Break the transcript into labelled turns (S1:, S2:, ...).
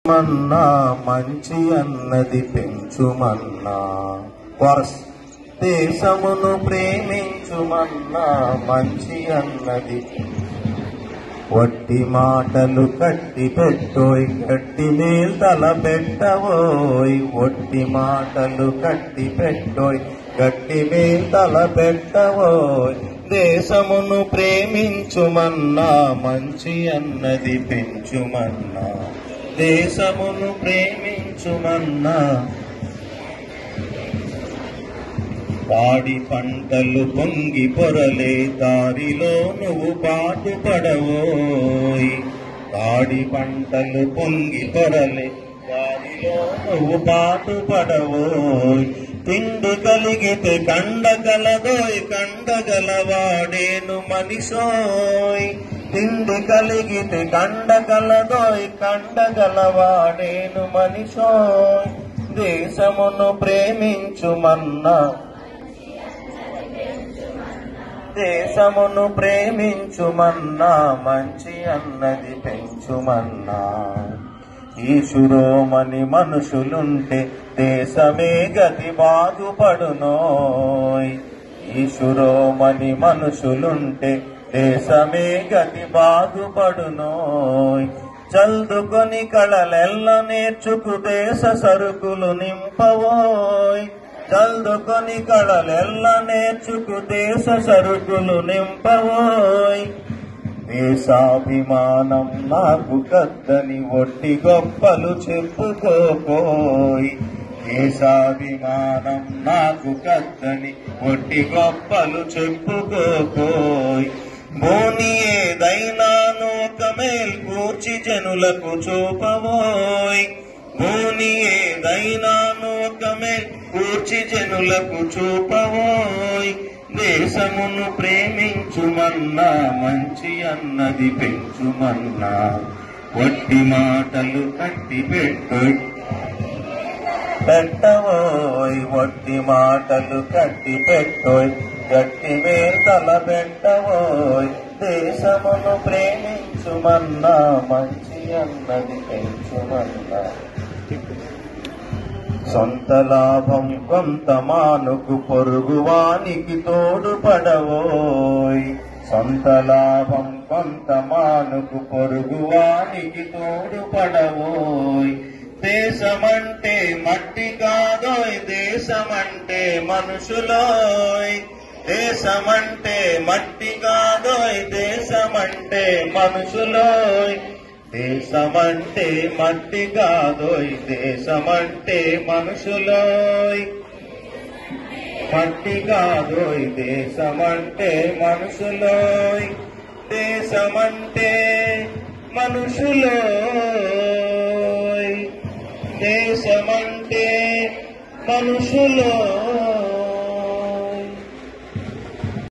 S1: మన్నా మంచి అన్నది పెంచుమన్నా. కోరస్. దేశమును ప్రేమించుమన్నా మంచి అన్నది. వట్టి మాటలు కట్టి పెట్టోయ్ గట్టి మేల్ తల పెట్టవోయ్. వట్టి మాటలు కట్టి పెట్టోయ్ గట్టి మేల్ తల పెట్టవోయ్. దేశమును ప్రేమించుమన్నా మంచి అన్నది పెంచుమన్నా. దేశమును ప్రేమించుమన్నా. పాడి పంటలు పొంగి పొరలే దారిలో నువ్వు పాటు పడవోయ్. పాడి పంటలు పొంగి పొరలే దారిలో నువ్వు పాటు పడవోయ్. తిండి కలిగితే కండగలదోయ్ కండగలవాడేను మనిషోయ్. తిండి కలిగితే కండగలదోయ్ కండగలవాడేను మనిషోయ్. దేశమును ప్రేమించుమన్నా. దేశమును ప్రేమించుమన్నా మంచి అన్నది పెంచుమన్నా. ఈశురోమని మనుషులుంటే దేశమే గతి బాగుపడునోయ్. ఈశురోమని మనుషులుంటే దేశమే గతి బాగుపడునోయ్. చల్దుకొని కళలెల్ల నేర్చుకు దేశ సరుకులు నింపవోయ్. చల్దుకొని కళలెల్ల నేర్చుకు దేశ సరుకులు నింపవోయ్. దేశాభిమానం నాకు కద్దని ఒట్టి గొప్పలు చెప్పుకోకోయ్. దేశాభిమానం నాకు కద్దని ఒట్టి గొప్పలు చెప్పుకోకోయ్. భూమి ఏదైనాను ఒక మేల్ కూర్చి జనులకు చూపవోయ్. భూమి ఏదైనాను ఒక మేల్ కూర్చి జనులకు చూపవోయ్. దేశమును ప్రేమించుమన్నా మంచి అన్నది పెంచుమన్నా. వట్టి మాటలు కట్టి పెట్టవోయ్. వట్టి మాటలు కట్టి పెట్టోయ్ గట్టి మేల్ తల పెట్టవోయ్. దేశమును ప్రేమించుమన్నా మంచి అన్నది పెంచుమన్నా. సొంత లాభం కొంత మానుకు పొరుగువానికి తోడుపడవోయ్. సొంత లాభం కొంత మానుకు పొరుగువానికి తోడుపడవోయ్. దేశమంటే మట్టి కాదోయ్ దేశమంటే మనుషులోయ్. దేశమంటే మట్టి కాదోయ్ దేశమంటే మనుషులోయ్. దేశమంటే మట్టి కాదోయ్ దేశమంటే మనుషులోయ్. మట్టి కాదోయ్ దేశమంటే మనుషులోయ్. దేశమంటే మనుషులోయ్. దేశమంటే మనుషులోయ్.